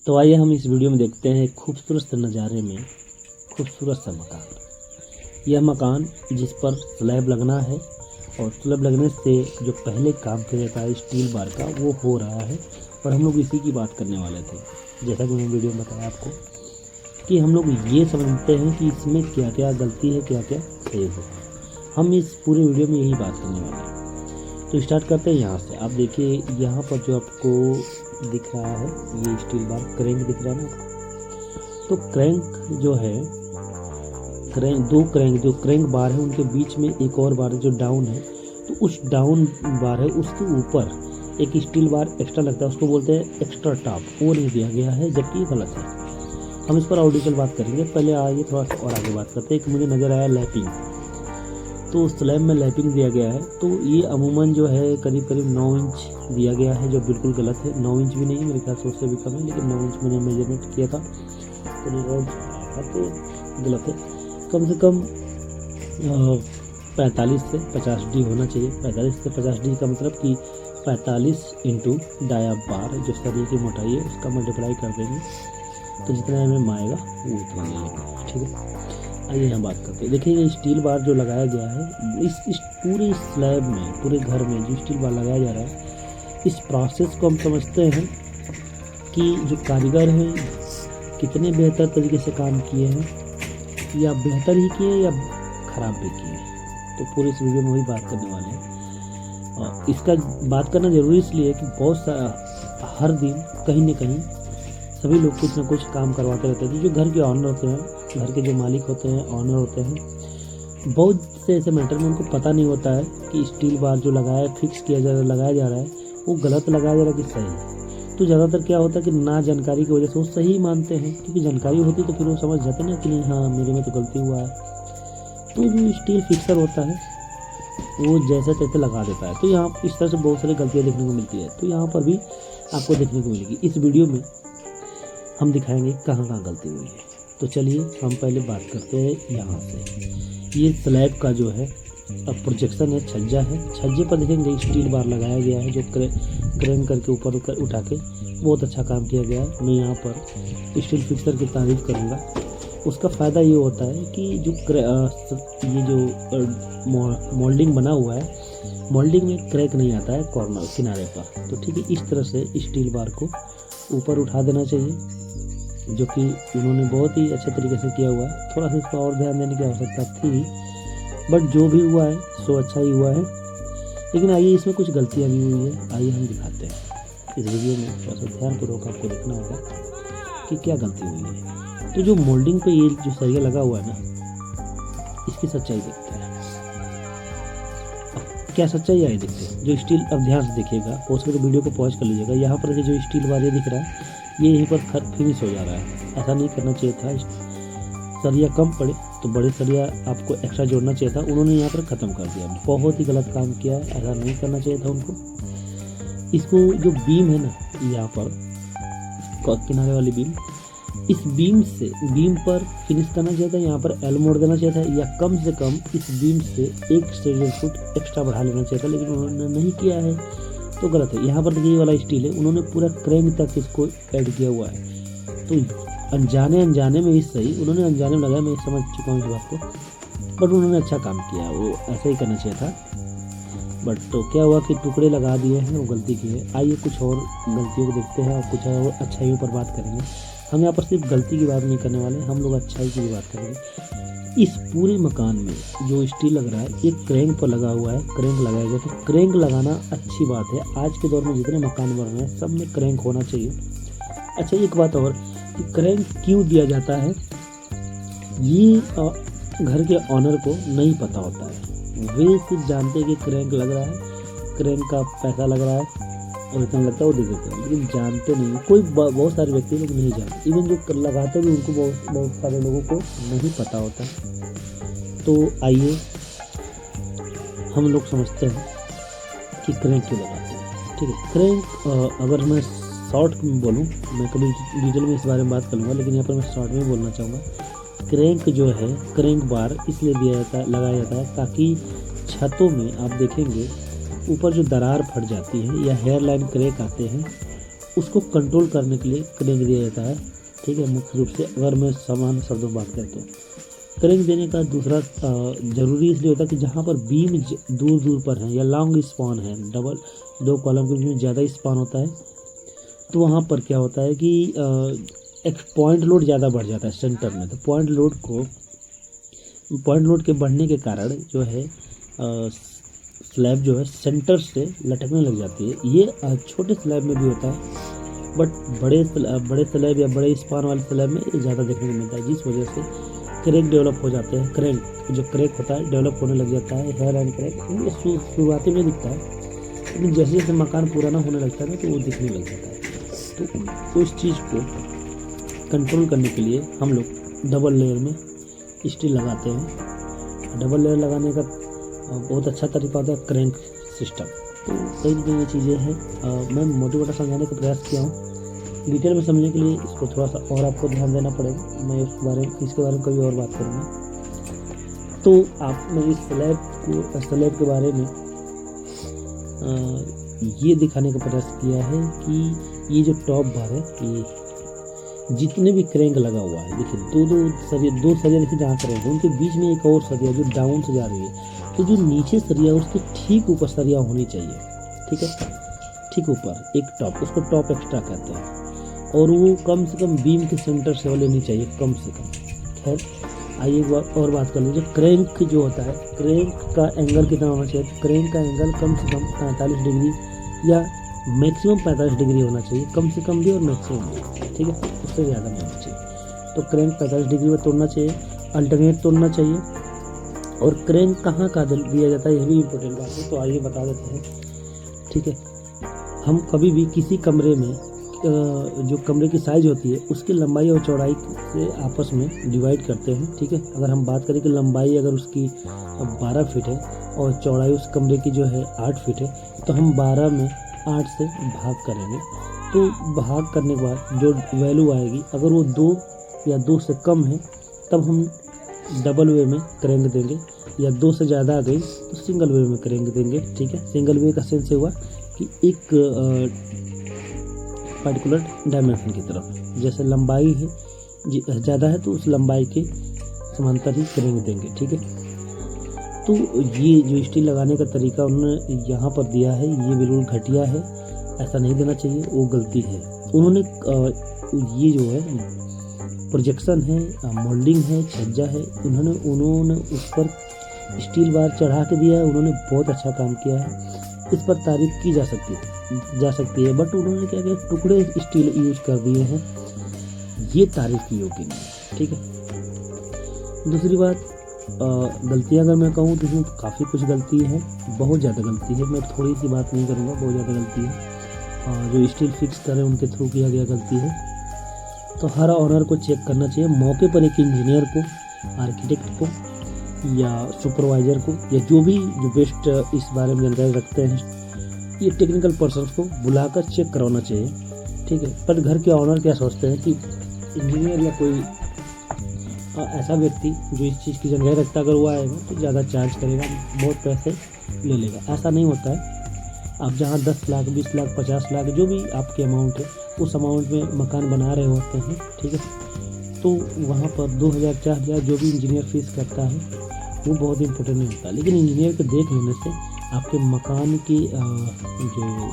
तो आइए हम इस वीडियो में देखते हैं खूबसूरत से नज़ारे में खूबसूरत सा मकान। यह मकान जिस पर स्लैब लगना है और स्लैब लगने से जो पहले काम किया जाता है स्टील बार का वो हो रहा है और हम लोग इसी की बात करने वाले थे। जैसा कि मैंने वीडियो में बताया आपको कि हम लोग ये समझते हैं कि इसमें क्या क्या गलती है, क्या क्या सही है। हम इस पूरे वीडियो में यही बात करने वाले हैं। तो स्टार्ट करते हैं यहाँ से। आप देखिए यहाँ पर जो आपको दिख रहा है ये स्टील बार क्रैंक दिख रहा है ना। तो क्रैंक जो है दो क्रैंक जो क्रैंक बार है उनके बीच में एक और बार है जो डाउन है। तो उस डाउन बार है उसके ऊपर एक स्टील बार एक्स्ट्रा लगता है, उसको बोलते हैं एक्स्ट्रा टॉप, वो नहीं दिया गया है, जबकि ये गलत है। हम इस पर और डिटेल बात करेंगे। पहले आइए थोड़ा सा और आगे बात करते हैं। एक मुझे नज़र आया लैपिंग, तो स्लैब में लैपिंग दिया गया है। तो ये अमूमन जो है करीब करीब 9 इंच दिया गया है, जो बिल्कुल गलत है। 9 इंच भी नहीं है, मेरे ख्याल से उससे भी कम है, लेकिन 9 इंच मैंने मेजरमेंट किया था तो गलत है। कम से कम 45 से 50 डी होना चाहिए। 45 से 50 डी का मतलब कि 45 इंटू डाया बार जो सरिये की मोटाई है उसका मल्टीप्लाई कर देंगे तो जितना एमएम आएगा वो उतना ले लेंगे। ठीक है, आइए यहाँ बात करते हैं। देखिए ये स्टील बार जो लगाया गया है इस पूरे स्लैब में, पूरे घर में जो स्टील बार लगाया जा रहा है, इस प्रोसेस को हम समझते हैं कि जो कारीगर हैं कितने बेहतर तरीके से काम किए हैं, या बेहतर ही किए या ख़राब भी किए। तो पूरे इस वीडियो में वही बात करने वाले हैं। और इसका बात करना ज़रूरी इसलिए कि बहुत सारा हर दिन कहीं न कहीं सभी लोग कुछ ना कुछ काम करवाते रहते हैं। जो घर के ऑनर होते हैं, घर के जो मालिक होते हैं, ऑनर होते हैं, बहुत से ऐसे मैटर में उनको पता नहीं होता है कि स्टील बार जो लगाया फिक्स किया जा रहा है, लगाया जा रहा है, वो गलत लगाया जा रहा है कि सही। तो ज़्यादातर क्या होता है कि ना जानकारी की वजह से वो सही मानते हैं, क्योंकि जानकारी होती तो फिर वो समझ जाते ना कि नहीं हाँ मेरे में तो गलती हुआ है। तो जो स्टील फिक्सर होता है वो जैसे तैसे लगा देता है। तो यहाँ इस तरह से बहुत सारी गलतियाँ देखने को मिलती है। तो यहाँ पर भी आपको देखने को मिलेगी। इस वीडियो में हम दिखाएंगे कहाँ कहाँ गलती हुई है। तो चलिए हम पहले बात करते हैं यहाँ से। ये स्लैब का जो है अब प्रोजेक्शन है, छज्जा है। छज्जे पर देखेंगे स्टील बार लगाया गया है जो क्रैंक करके ऊपर उठा के बहुत अच्छा काम किया गया है। मैं यहाँ पर स्टील फिक्सर की तारीफ़ करूँगा। उसका फ़ायदा ये होता है कि ये जो मोल्डिंग बना हुआ है, मोल्डिंग में क्रैक नहीं आता है कॉर्नर किनारे पर। तो ठीक है, इस तरह से स्टील बार को ऊपर उठा देना चाहिए, जो कि उन्होंने बहुत ही अच्छे तरीके से किया हुआ है। थोड़ा सा इस पर और ध्यान देने की आवश्यकता थी, बट जो भी हुआ है सो अच्छा ही हुआ है। लेकिन आइए इसमें कुछ गलतियाँ भी हुई है, आइए हम दिखाते हैं। इस वीडियो में थोड़ा सा ध्यानपूर्वक आपको देखना होगा कि क्या गलती हुई है। तो जो मोल्डिंग पे ये जो सरिया लगा हुआ है ना, इसकी सच्चाई देखते हैं। अब क्या सच्चाई है देखते हैं। जो स्टील, अब ध्यान से देखिएगा, पॉज करके वीडियो को पॉज कर लीजिएगा। यहाँ पर जो स्टील बार ये दिख रहा है ये यहीं पर फिनिश हो जा रहा है। ऐसा नहीं करना चाहिए था। सरिया कम पड़े तो बड़े सरिया आपको एक्स्ट्रा जोड़ना चाहिए था, उन्होंने यहाँ पर ख़त्म कर दिया। बहुत ही गलत काम किया, ऐसा नहीं करना चाहिए था उनको। इसको जो बीम है ना यहाँ पर किनारे वाली बीम, इस बीम पर फिनिश करना चाहिए था, यहाँ पर एल मोड़ देना चाहिए था, या कम से कम इस बीम से 1 फुट एक्स्ट्रा बढ़ा लेना चाहिए था, लेकिन उन्होंने नहीं किया है तो गलत है। यहाँ पर देखिए ये वाला स्टील है, उन्होंने पूरा क्रैंक तक इसको ऐड किया हुआ है। तो अनजाने में ही सही, उन्होंने अनजाने में लगाया, मैं समझ चुका हूँ इस बात को, बट उन्होंने अच्छा काम किया, वो ऐसा ही करना चाहिए था। बट तो क्या हुआ कि टुकड़े लगा दिए हैं, वो गलती की है। आइए कुछ और गलतियों को देखते हैं और कुछ और अच्छाइयों पर बात करेंगे। हम यहाँ पर सिर्फ गलती की बात नहीं करने वाले, हम लोग अच्छाई की भी बात करेंगे। इस पूरे मकान में जो स्टील लग रहा है ये क्रैंक पर लगा हुआ है, क्रैंक लगाया गया। तो क्रैंक लगाना अच्छी बात है। आज के दौर में जितने मकान बन रहे हैं सब में क्रैंक होना चाहिए। अच्छा एक बात और कि क्रैंक क्यों दिया जाता है, ये घर के ऑनर को नहीं पता होता है। वे सिर्फ जानते हैं कि क्रैंक लग रहा है, क्रैंक का पैसा लग रहा है और इतना लगता है वो दे देते हैं, लेकिन जानते नहीं। कोई बहुत सारे व्यक्ति लोग नहीं जानते, इवन जो लगाते भी उनको बहुत सारे लोगों को नहीं पता होता। तो आइए हम लोग समझते हैं कि क्रैंक क्यों लगाते हैं। ठीक है, क्रैंक अगर मैं शॉर्ट में बोलूँ, मैं कभी डिटेल में इस बारे में बात करूँगा, लेकिन यहाँ पर मैं शॉर्ट में बोलना चाहूँगा। क्रैंक जो है, क्रैंक बार इसलिए लगाया जाता है ताकि छतों में आप देखेंगे ऊपर जो दरार फट जाती है या हेयर लाइन क्रैक आते हैं उसको कंट्रोल करने के लिए क्रैंक दिया जाता है, ठीक है। मुख्य रूप से अगर मैं सामान्य शब्दों में बात करें तो क्रैंक देने का दूसरा ज़रूरी इसलिए होता है कि जहाँ पर बीम दूर दूर पर है या लॉन्ग स्पान है, डबल 2 कॉलम के बीच में ज़्यादा स्पान होता है, तो वहाँ पर क्या होता है कि एक पॉइंट लोड ज़्यादा बढ़ जाता है सेंटर में। तो पॉइंट लोड के बढ़ने के कारण जो है स्लैब जो है सेंटर से लटकने लग जाती है। ये छोटे स्लैब में भी होता है, बट बड़े स्लैब या बड़े स्पान वाले स्लैब में ज़्यादा देखने को मिलता है, जिस वजह से क्रैक डेवलप हो जाते हैं। क्रैक होता है डेवलप होने लग जाता है, हेयर एंड क्रैक। ये शुरुआती में दिखता है, लेकिन जैसे जैसे मकान पुराना होने लगता है ना तो वो दिखने लग जाता है। तो उस चीज़ को कंट्रोल करने के लिए हम लोग डबल लेयर में स्टील लगाते हैं। डबल लेयर लगाने का बहुत अच्छा तरीका होता है क्रैंक सिस्टम। तो कई ये चीज़ें हैं, मैं मोटे मोटा समझाने का प्रयास किया हूँ। डिटेल में समझने के लिए इसको थोड़ा सा और आपको ध्यान देना पड़ेगा। मैं इसके बारे में कभी और बात करूँगा। तो आपने इस स्लैब के बारे में ये दिखाने का प्रयास किया है कि ये जो टॉप बार है, ये जितने भी क्रैंक लगा हुआ है, देखिए दो सरिया देखिए जहाँ क्रैंक है उनके बीच में एक और सरिया जो डाउन से जा रही है। तो जो नीचे सरिया उसके ठीक ऊपर सरिया होनी चाहिए, ठीक है, ठीक ऊपर एक टॉप, उसको टॉप एक्स्ट्रा कहते हैं, और वो कम से कम बीम के सेंटर से वो लेनी चाहिए कम से कम। खैर आइए एक बार और बात कर लीजिए। क्रैंक जो होता है, क्रैंक का एंगल कितना होना चाहिए? क्रैंक का एंगल कम से कम 45 डिग्री या मैक्सिमम 45 डिग्री होना चाहिए, कम से कम भी और मैक्सिमम भी, ठीक है, उससे ज़्यादा नहीं होना चाहिए। तो क्रैंक 45 डिग्री पर तोड़ना चाहिए, अल्टरनेट तोड़ना चाहिए। और क्रैंक कहाँ का दिया जाता है, यह भी इम्पोर्टेंट बात है, तो आइए बता देते हैं, ठीक है। हम कभी भी किसी कमरे में जो कमरे की साइज़ होती है उसकी लंबाई और चौड़ाई से आपस में डिवाइड करते हैं, ठीक है। अगर हम बात करें कि लंबाई अगर उसकी 12 फीट है और चौड़ाई उस कमरे की जो है 8 फीट है, तो हम 12 में 8 से भाग करेंगे। तो भाग करने के बाद जो वैल्यू आएगी, अगर वो 2 या 2 से कम है तब हम डबल वे में क्रैंक देंगे, या 2 से ज़्यादा आ गई तो सिंगल वे में क्रैंक देंगे, ठीक है। सिंगल वे का सेंस हुआ कि एक पर्टिकुलर डायमेंशन की तरफ, जैसे लंबाई है ज़्यादा है तो उस लंबाई के समांतर ही क्रैंक देंगे, ठीक है। तो ये जो स्टील लगाने का तरीका उन्होंने यहाँ पर दिया है, ये बिल्कुल घटिया है, ऐसा नहीं देना चाहिए, वो गलती है। उन्होंने ये जो है प्रोजेक्शन है, मोल्डिंग है, छज्जा है, उन्होंने उस पर स्टील बार चढ़ा के दिया है। उन्होंने बहुत अच्छा काम किया है, इस पर तारीफ की जा सकती है, बट उन्होंने क्या किया, टुकड़े स्टील यूज कर दिए हैं, ये तारीफ की योग्य नहीं है, ठीक है। दूसरी बात, गलतियां अगर मैं कहूँ तो इसमें काफ़ी कुछ गलती है, बहुत ज़्यादा गलती है। मैं थोड़ी सी बात नहीं करूँगा, बहुत ज़्यादा गलती है। जो स्टील फिक्स करें उनके थ्रू किया गया गलती है। तो हर ऑनर को चेक करना चाहिए, मौके पर एक इंजीनियर को, आर्किटेक्ट को या सुपरवाइज़र को, या जो बेस्ट इस बारे में जानकारी रखते हैं, ये टेक्निकल पर्सन्स को बुलाकर चेक करवाना चाहिए, ठीक है। पर घर के ऑनर क्या सोचते हैं कि इंजीनियर या कोई ऐसा व्यक्ति जो इस चीज़ की जानकारी रखता है, अगर वो आएगा तो ज़्यादा चार्ज करेगा, बहुत पैसे ले लेगा। ऐसा नहीं होता है। आप जहाँ 10 लाख, 20 लाख, 50 लाख जो भी आपकी अमाउंट है, उस अमाउंट में मकान बना रहे होते हैं, ठीक है, तो वहाँ पर 2000, 4000 जो भी इंजीनियर फीस करता है वो बहुत इंपॉर्टेंट नहीं होता। लेकिन इंजीनियर को देख लेने से आपके मकान की जो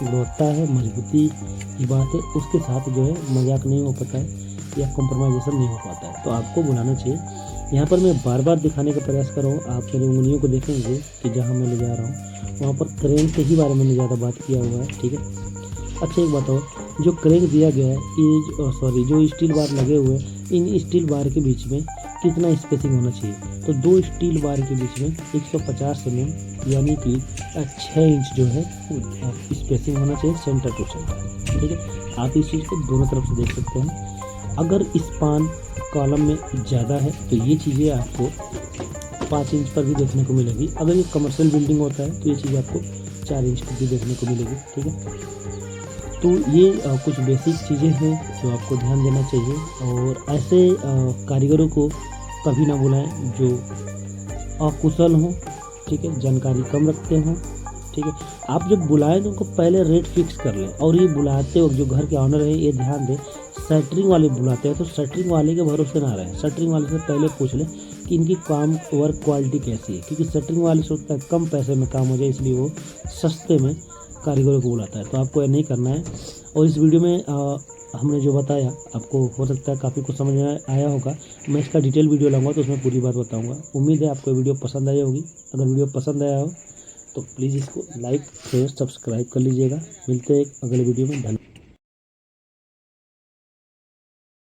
गुणवत्ता है, मजबूती की बात है, उसके साथ जो है मजाक नहीं हो पाता है या कॉम्प्रोमाइजेशन नहीं हो पाता है, तो आपको बुलाना चाहिए। यहाँ पर मैं बार बार दिखाने का प्रयास कर रहा हूँ, आप मेरी उंगलियों को देखेंगे कि जहाँ मैं ले जा रहा हूँ वहाँ पर क्रैंक के ही बारे में ज़्यादा बात किया हुआ है, ठीक है। अच्छा एक बताओ, जो क्रैंक दिया गया है, जो स्टील बार लगे हुए हैं, इन स्टील बार के बीच में कितना स्पेसिंग होना चाहिए? तो 2 स्टील बार के बीच में 150 mm यानी कि 6 इंच जो है स्पेसिंग होना चाहिए, सेंटर टू सेंटर, ठीक है। आप इस चीज़ को दोनों तरफ से देख सकते हैं। अगर स्पान कॉलम में ज़्यादा है तो ये चीज़ें आपको 5 इंच पर भी देखने को मिलेगी। अगर ये कमर्शियल बिल्डिंग होता है तो ये चीज़ आपको 4 इंच पर भी देखने को मिलेगी, ठीक है। तो ये कुछ बेसिक चीज़ें हैं जो आपको ध्यान देना चाहिए। और ऐसे कारीगरों को कभी ना बुलाएं जो अकुशल हों, ठीक है, जानकारी कम रखते हों, ठीक ठीक है। आप जब बुलाएं तो उनको पहले रेट फिक्स कर लें, और ये बुलाते वक्त जो घर के ऑनर है ये ध्यान दें, सेटरिंग वाले बुलाते हैं तो सेटरिंग वाले के भरोसे ना रहें। सेटरिंग वाले से पहले पूछ लें कि इनकी काम वर्क क्वालिटी कैसी है, क्योंकि सेटरिंग वाले सोचता है कम पैसे में काम हो जाए, इसलिए वो सस्ते में कारीगरों को बुलाता है। तो आपको यह नहीं करना है। और इस वीडियो में हमने जो बताया आपको हो सकता है काफ़ी कुछ समझ में आया होगा। मैं इसका डिटेल वीडियो लाऊंगा तो उसमें पूरी बात बताऊंगा। उम्मीद है आपको वीडियो पसंद आई होगी। अगर वीडियो पसंद आया हो तो प्लीज़ इसको लाइक शेयर सब्सक्राइब कर लीजिएगा। मिलते हैं एक अगले वीडियो में। धन्यवाद।